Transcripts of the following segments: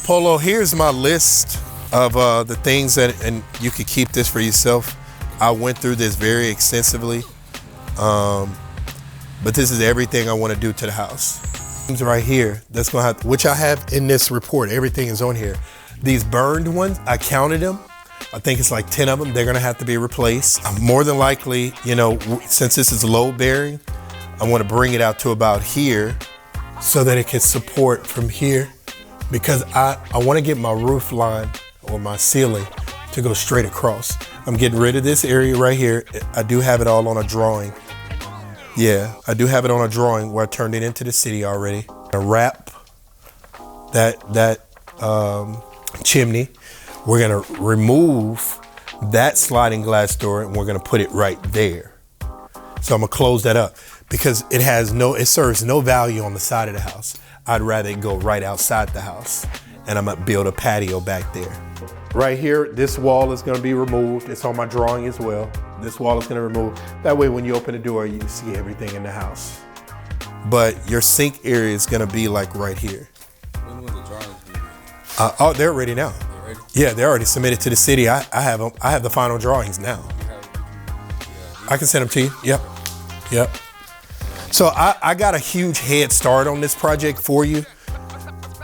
Polo, here's my list of the things that, and you could keep this for yourself. I went through this very extensively, but this is everything I want to do to the house. Right here, that's gonna have, which I have in this report. Everything is on here. These burned ones, I counted them. I think it's like 10 of them. They're gonna have to be replaced. More than likely, you know, since this is load bearing, I want to bring it out to about here so that it can support from here, because I want to get my roof line or my ceiling to go straight across. I'm getting rid of this area right here. I do have it all on a drawing. Yeah, I do have it on a drawing where I turned it into the city already. I wrap that chimney. We're gonna remove that sliding glass door and we're gonna put it right there. So I'm gonna close that up because it serves no value on the side of the house. I'd rather it go right outside the house, and I'm gonna build a patio back there. Right here, this wall is gonna be removed. It's on my drawing as well. This wall is gonna remove. That way when you open the door, you see everything in the house. But your sink area is gonna be like right here. When will the drawings be? Oh, they're ready now. They're ready? Yeah, they're already submitted to the city. I have them. I have the final drawings now. I can send them to you. Yep. So I got a huge head start on this project for you.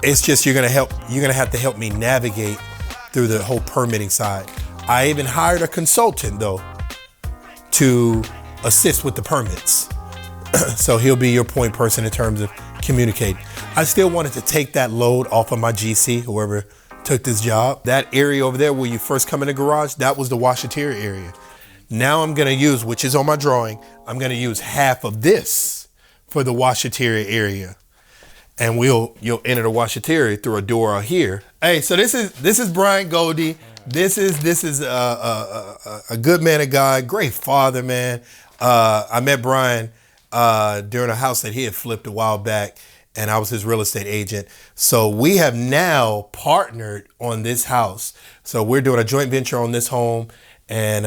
It's just you're gonna have to help me navigate through the whole permitting side. I even hired a consultant though to assist with the permits. So he'll be your point person in terms of communicating. I still wanted to take that load off of my GC, whoever took this job. That area over there where you first come in the garage, that was the washateria area. Now I'm gonna use, which is on my drawing, I'm gonna use half of this for the washateria area. And you'll enter the washateria through a door out here. Hey, so this is Brian Goldie. This is a good man of God, great father, man. I met Brian during a house that he had flipped a while back, and I was his real estate agent. So we have now partnered on this house. So we're doing a joint venture on this home, and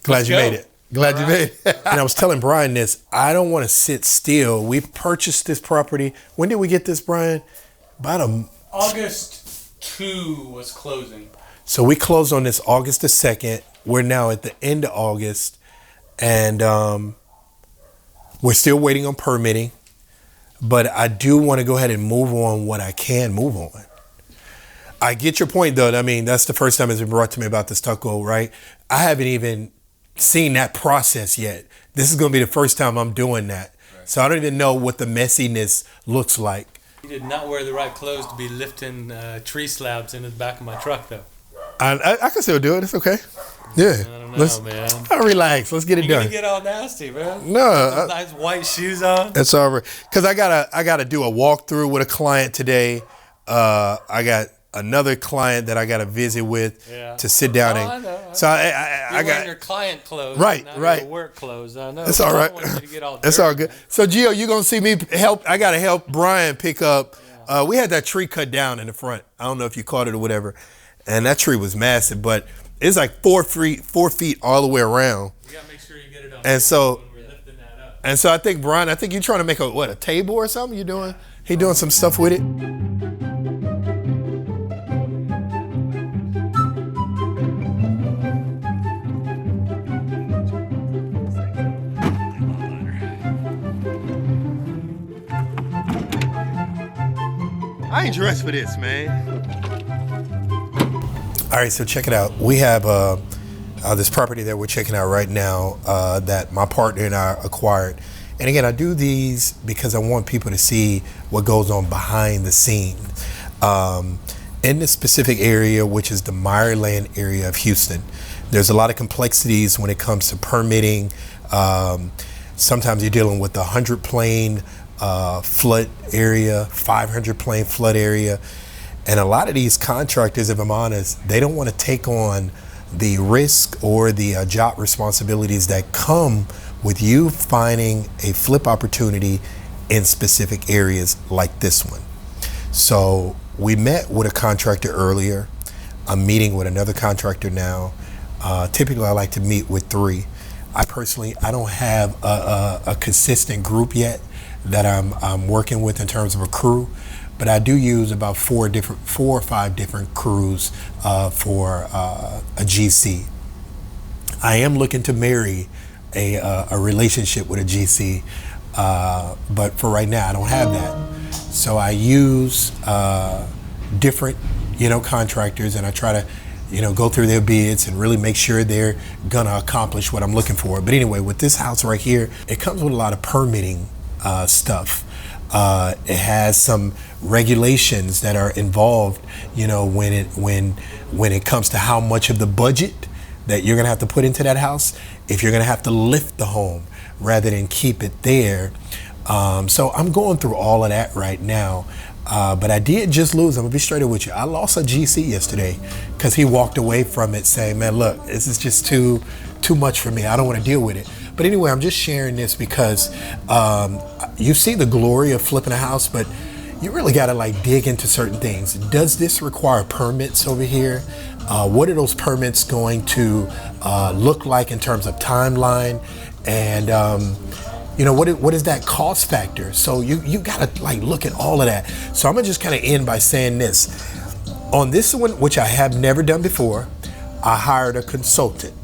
glad you made it. Glad you made it. And I was telling Brian this, I don't want to sit still. We purchased this property. When did we get this, Brian? August 2 was closing. So we closed on this August the 2nd. We're now at the end of August, and we're still waiting on permitting, but I do want to go ahead and move on what I can move on. I get your point though. I mean, that's the first time it's been brought to me about the stucco, right? I haven't even seen that process yet. This is going to be the first time I'm doing that. Right. So I don't even know what the messiness looks like. You did not wear the right clothes to be lifting tree slabs into the back of my truck though. I can still do it. It's okay. Yeah. I don't know, man. Relax. Let's get it done. You're gonna get all nasty, man. No. Nice white shoes on. That's all right. Because I gotta do a walkthrough with a client today. I got another client that I got to visit with to sit down I know. So I got your client clothes, right, not right. Your work clothes. I know. That's all right. That's all good. So Gio, you gonna see me help? I gotta help Brian pick up. We had that tree cut down in the front. I don't know if you caught it or whatever, and that tree was massive, but it's like 4 feet all the way around. You gotta make sure you get it on. And so, when we're lifting that up. And so I think Brian, you're trying to make a table or something. You doing? He doing some stuff with it. I ain't dressed for this, man. All right, so check it out. We have this property that we're checking out right now that my partner and I acquired. And again, I do these because I want people to see what goes on behind the scenes. In this specific area, which is the Meyerland area of Houston, there's a lot of complexities when it comes to permitting. Sometimes you're dealing with the 100 plane flood area, 500 plane flood area. And a lot of these contractors, if I'm honest, they don't want to take on the risk or the job responsibilities that come with you finding a flip opportunity in specific areas like this one. So We met with a contractor earlier. I'm meeting with another contractor now. Typically, I like to meet with 3. I don't have a consistent group yet that I'm working with in terms of a crew, but I do use about 4 or 5 different crews for a GC. I am looking to marry a relationship with a GC, but for right now, I don't have that. So I use different, contractors, and I try to, go through their bids and really make sure they're gonna accomplish what I'm looking for. But anyway, with this house right here, it comes with a lot of permitting stuff. It has some regulations that are involved, when it comes to how much of the budget that you're gonna have to put into that house, if you're gonna have to lift the home rather than keep it there. So I'm going through all of that right now. But I did just lose. I'm gonna be straight up with you. I lost a GC yesterday because he walked away from it saying, man, look, this is just too much for me. I don't want to deal with it. But anyway, I'm just sharing this because you see the glory of flipping a house, but you really got to dig into certain things. Does this require permits over here? What are those permits going to look like in terms of timeline? And what is that cost factor? So you gotta look at all of that. So I'm gonna just kind of end by saying this. On this one, which I have never done before, I hired a consultant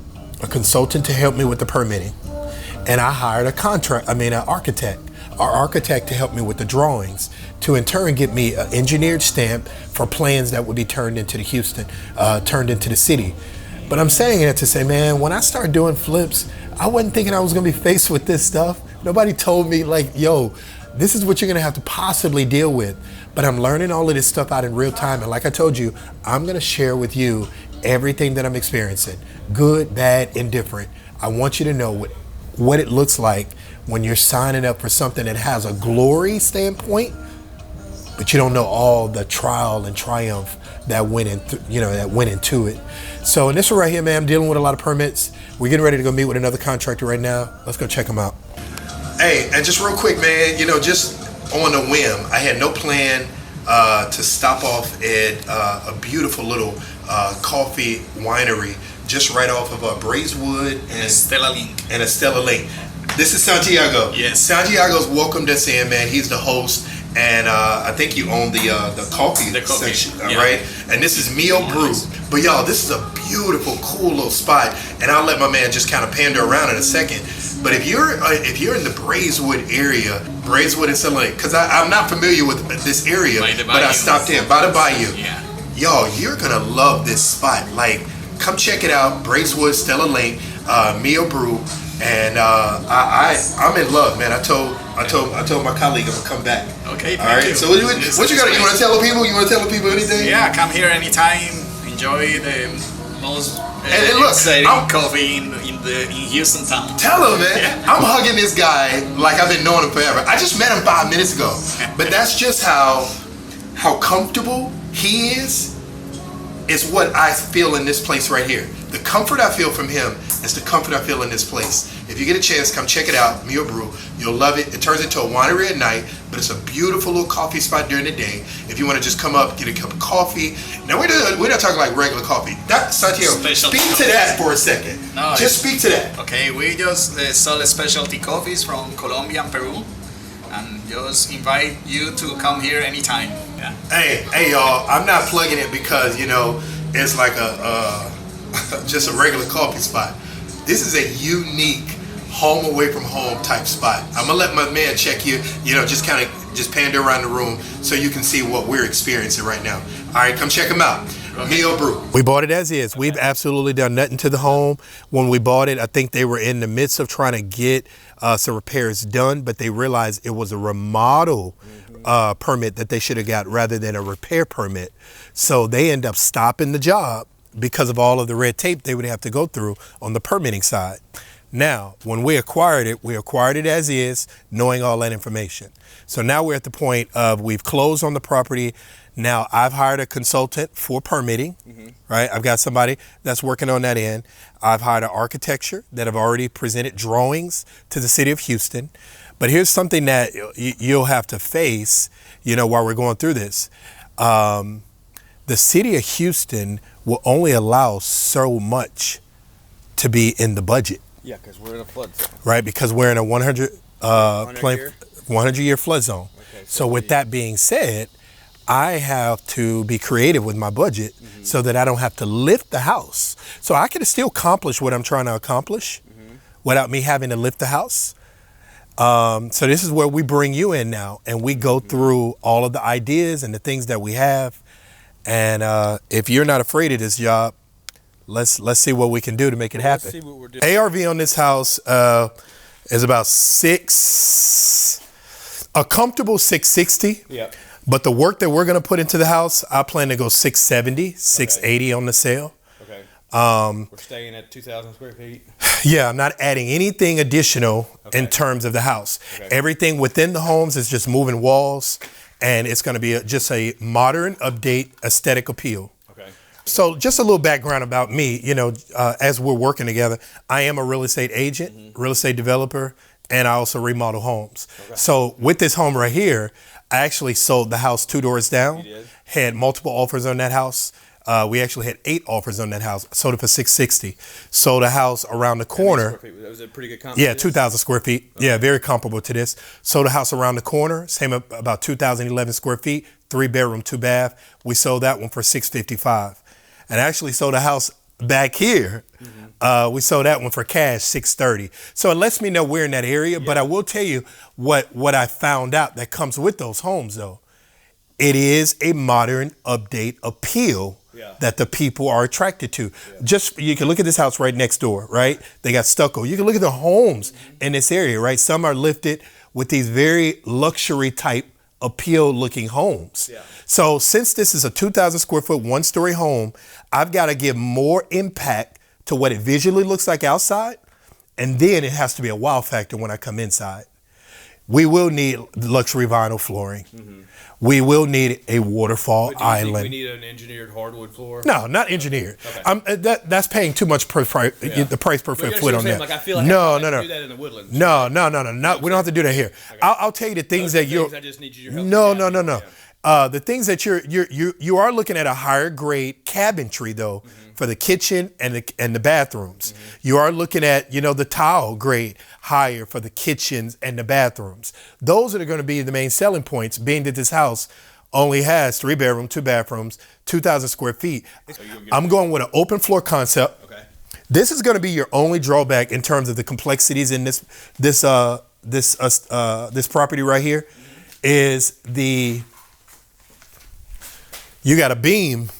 to help me with the permitting, and I hired an architect to help me with the drawings, to in turn get me an engineered stamp for plans that would be turned into the city. But I'm saying it to say, man, when I start doing flips, I wasn't thinking I was gonna be faced with this stuff. Nobody told me yo, this is what you're gonna have to possibly deal with. But I'm learning all of this stuff out in real time. And like I told you, I'm gonna share with you everything that I'm experiencing, good, bad, indifferent. I want you to know what it looks like when you're signing up for something that has a glory standpoint, but you don't know all the trial and triumph that went into it. So in this one right here, man, I'm dealing with a lot of permits. We're getting ready to go meet with another contractor right now. Let's go check them out. Hey, and just real quick, man, just on a whim, I had no plan to stop off at a beautiful little coffee winery just right off of Braeswood and Estella Link. This is Santiago. Yes. Santiago's welcomed us in, man. He's the host. And I think you own the coffee section, yeah. Right? And this is Mio Brew. But y'all, this is a beautiful, cool little spot. And I'll let my man just kind of pander around in a second. But if you're in the Braeswood area, Braeswood and Stella Lake, because I'm not familiar with this area, but I stopped in by the bayou. Yeah. Y'all, you're gonna love this spot. Come check it out. Braeswood, Stella Lake, Mio Brew. And I'm in love, man. I told my colleague I'm gonna come back. Okay, all right. you. So what you got? You want to tell the people? You want to tell the people anything? Yeah, come here anytime. Enjoy the most exciting coffee in Houston town. Tell them, man. Yeah. I'm hugging this guy like I've been knowing him forever. I just met him 5 minutes ago, but that's just how comfortable he is. It's what I feel in this place right here. The comfort I feel from him is the comfort I feel in this place. If you get a chance, come check it out, Mio Brew. You'll love it. It turns into a winery at night, but it's a beautiful little coffee spot during the day. If you want to just come up, get a cup of coffee. Now, we're not talking like regular coffee. Santiago, speak to that for a second. No, just speak to that. Okay, we just sell specialty coffees from Colombia and Peru. And just invite you to come here anytime. Yeah. Hey, y'all! I'm not plugging it because it's like just a regular coffee spot. This is a unique home away from home type spot. I'm gonna let my man check you. Just pander around the room so you can see what we're experiencing right now. All right, come check him out. Mio Brew. We bought it as is. We've absolutely done nothing to the home. When we bought it, I think they were in the midst of trying to get some repairs done, but they realized it was a remodel permit that they should have got rather than a repair permit. So they end up stopping the job because of all of the red tape they would have to go through on the permitting side. Now, when we acquired it as is, knowing all that information. So now we're at the point of we've closed on the property. Now I've hired a consultant for permitting, right? I've got somebody that's working on that end. I've hired an architecture that have already presented drawings to the city of Houston. But here's something that you'll have to face, while we're going through this. The city of Houston will only allow so much to be in the budget. Yeah, because we're in a flood zone. Right, because we're in a 100 100-year flood zone. Okay, so with that being said, I have to be creative with my budget so that I don't have to lift the house. So I can still accomplish what I'm trying to accomplish without me having to lift the house. So this is where we bring you in now, and we go through all of the ideas and the things that we have. And if you're not afraid of this job, let's see what we can do to make it happen. Let's see what we're doing. ARV on this house is about a comfortable 660. Yeah. But the work that we're going to put into the house, I plan to go 670, 680 on the sale. Okay. We're staying at 2,000 square feet. Yeah, I'm not adding anything additional in terms of the house. Okay. Everything within the homes is just moving walls, and it's going to be just a modern, update, aesthetic appeal. Okay. So just a little background about me, as we're working together, I am a real estate agent, real estate developer, and I also remodel homes. Okay. So with this home right here, I actually sold the house 2 doors down, had multiple offers on that house. We actually had 8 offers on that house. Sold it for $660. Sold a house around the corner. That was a pretty good comp. Yeah, 2,000 square feet. Okay. Yeah, very comparable to this. Sold a house around the corner, same about 2,011 square feet, 3-bedroom, 2-bath. We sold that one for $655. And actually sold a house back here. We sold that one for cash, $630. So it lets me know we're in that area. But I will tell you what I found out that comes with those homes, though. It is a modern update appeal that the people are attracted to. Just you can look at this house right next door, right? They got stucco. You can look at the homes in this area, right? Some are lifted with these very luxury type appeal looking homes. Yeah. So since this is a 2,000 square foot, 1-story home, I've got to give more impact to what it visually looks like outside. And then it has to be a wow factor when I come inside. We will need luxury vinyl flooring. We will need a waterfall island. Think we need an engineered hardwood floor? No, not engineered. Okay. That's paying too much the price per foot on that. Like, I feel like no. do that in the woodlands. No. We don't have to do that here. Okay. I'll tell you the things that you're. I just need your help. No. The things that you are looking at a higher grade cabinetry though for the kitchen and the bathrooms. You are looking at the tile grade higher for the kitchens and the bathrooms. Those are going to be the main selling points, being that this house only has 3-bedroom, 2 bathrooms, 2,000 square feet. I'm going with an open floor concept. Okay. This is going to be your only drawback in terms of the complexities in this property right here. Is you got a beam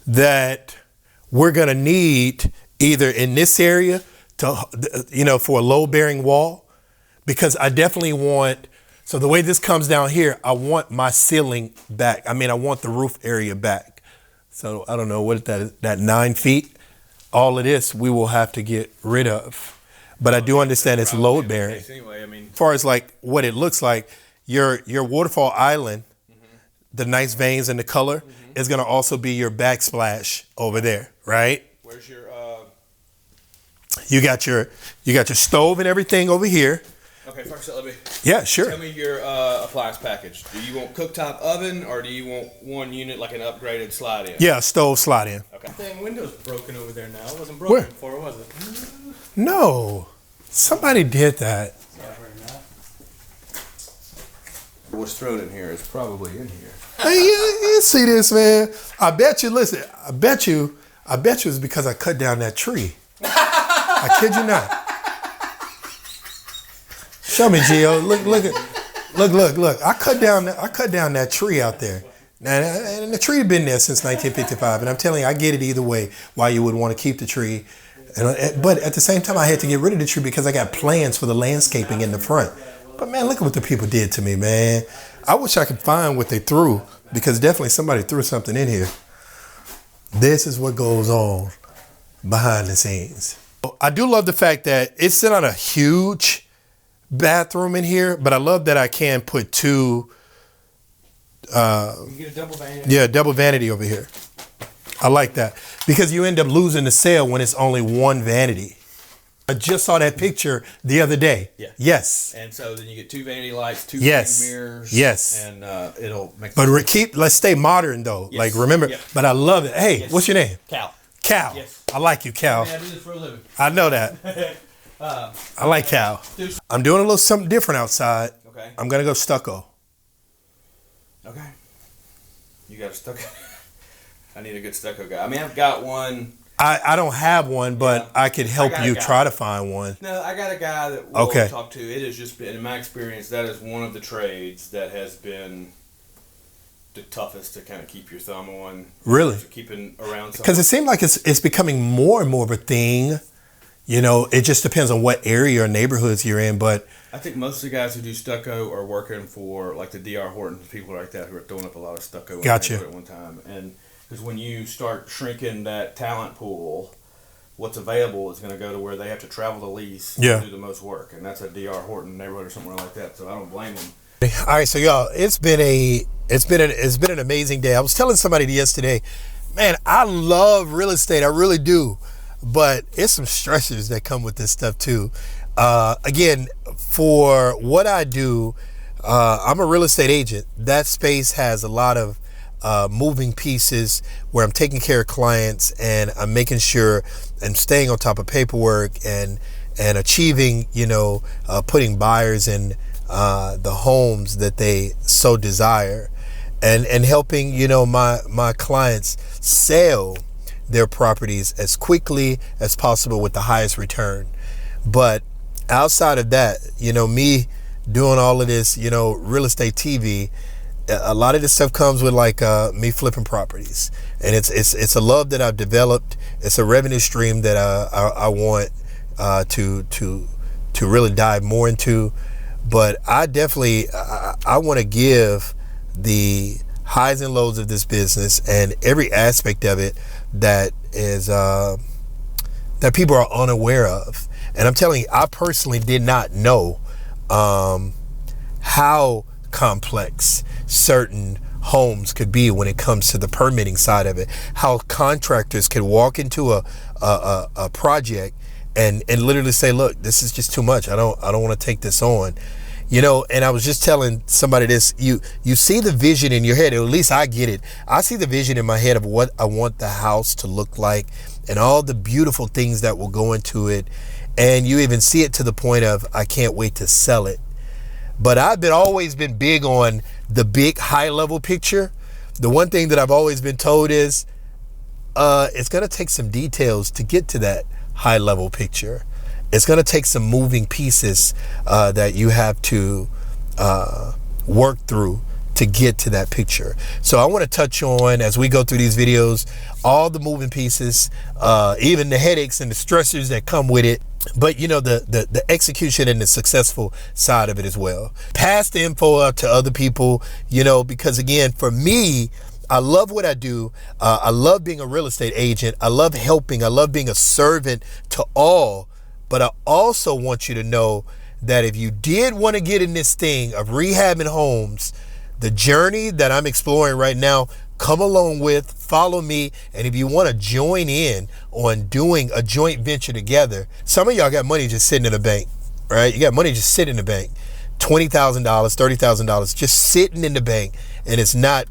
that we're going to need either in this area to, for a load bearing wall, because I definitely want, so the way this comes down here, I want my ceiling back. I want the roof area back. So I don't know what that is, that 9 feet, all of this we will have to get rid of. But I do understand it's load bearing. Anyway, as far as like what it looks like, your waterfall island, the nice veins and the color is going to also be your backsplash over there, right? Where's your You got your stove and everything over here. Okay, first let me. Yeah, sure. Tell me your appliance package. Do you want cooktop oven or do you want one unit like an upgraded slide in? Yeah, stove slide in. Okay. Dang, window's broken over there now. It wasn't broken before, was it? No, somebody did that. What was thrown in here is probably in here. Hey, you see this, man? I bet you it's because I cut down that tree. I kid you not. Show me, Gio. Look. I cut down that tree out there. Now, and the tree had been there since 1955, and I'm telling you, I get it either way. Why you would want to keep the tree, but at the same time, I had to get rid of the tree because I got plans for the landscaping in the front. But man, look at what the people did to me, man. I wish I could find what they threw, because definitely somebody threw something in here. This is what goes on behind the scenes. I do love the fact that it's not a huge bathroom in here, but I love that I can put 2. You get a double vanity. Yeah, double vanity over here. I like that because you end up losing the sale when it's only 1 vanity. I just saw that picture the other day. Yeah. Yes. And so then you get 2 vanity lights, 2 Yes. mirrors. Yes. And it'll make. But let's stay modern though. Yes. Like remember, Yep. but I love it. Hey, Yes. what's your name? Cal. Cal. Yes. I like you, Cal. I do this for a living. I know that. I like Cal. I'm doing a little something different outside. Okay. I'm gonna go stucco. Okay. You got a stucco. I need a good stucco guy. I mean, I've got one. I don't have one, but Yeah. I could help I got a you guy. try to find one. No, I got a guy that we'll Okay. talk to. It has just been, in my experience, that is one of the trades that has been the toughest to kind of keep your thumb on. Really? Keeping around something. Because it seems like it's becoming more and more of a thing. You know, it just depends on what area or neighborhoods you're in. But I think most of the guys who do stucco are working for like the D.R. Hortons, people like that who are throwing up a lot of stucco Gotcha. at one time. And because when you start shrinking that talent pool, what's available is going to go to where they have to travel the least Yeah. to do the most work. And that's a D.R. Horton neighborhood or somewhere like that. So I don't blame them. all right, so y'all, it's been an amazing day. I was telling somebody yesterday, man, I love real estate, I really do, but it's some stressors that come with this stuff too. Again, for what I do, I'm a real estate agent. That space has a lot of moving pieces where I'm taking care of clients and I'm making sure I'm staying on top of paperwork and achieving, putting buyers in the homes that they so desire, and helping my clients sell their properties as quickly as possible with the highest return. But outside of that, me doing all of this, real estate TV, a lot of this stuff comes with like me flipping properties, and it's a love that I've developed. It's a revenue stream that I want to really dive more into. But I definitely I want to give the highs and lows of this business and every aspect of it that is that people are unaware of. And I'm telling you, I personally did not know how complex certain homes could be when it comes to the permitting side of it. How contractors could walk into a project and literally say, look, this is just too much. I don't want to take this on. And I was just telling somebody this, you see the vision in your head, or at least I get it. I see the vision in my head of what I want the house to look like and all the beautiful things that will go into it. And you even see it to the point of, I can't wait to sell it. But I've always been big on the big high level picture. The one thing that I've always been told is, it's going to take some details to get to that high level picture. It's going to take some moving pieces that you have to work through to get to that picture. So I want to touch on, as we go through these videos, all the moving pieces, even the headaches and the stressors that come with it. But the execution and the successful side of it as well. Pass the info out to other people, because again, for me, I love what I do. I love being a real estate agent. I love helping. I love being a servant to all. But I also want you to know that if you did want to get in this thing of rehabbing homes, the journey that I'm exploring right now, come along with, follow me. And if you want to join in on doing a joint venture together, some of y'all got money just sitting in the bank, right? You got money just sitting in the bank, $20,000, $30,000, just sitting in the bank, and it's not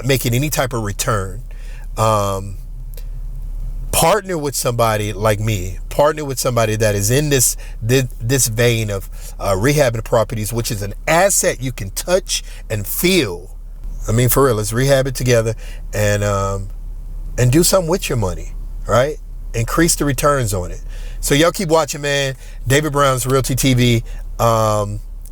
making any type of return. Partner with somebody like me. Partner with somebody that is in this vein of rehabbing properties, which is an asset you can touch and feel. I mean, for real, let's rehab it together and do something with your money, right? Increase the returns on it. So y'all keep watching, man. David Brown's Realty TV.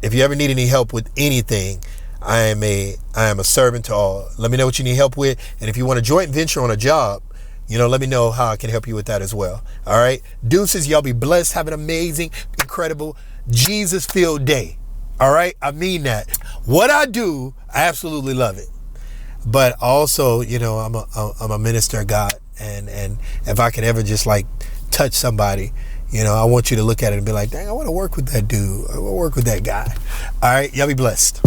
If you ever need any help with anything, I am a servant to all. Let me know what you need help with, and if you want a joint venture on a job, let me know how I can help you with that as well. All right. Deuces, y'all be blessed. Have an amazing, incredible, Jesus-filled day. All right. I mean that. What I do, I absolutely love it. But also, I'm a minister of God. And if I could ever just like touch somebody, I want you to look at it and be like, dang, I want to work with that dude. I want to work with that guy. All right. Y'all be blessed.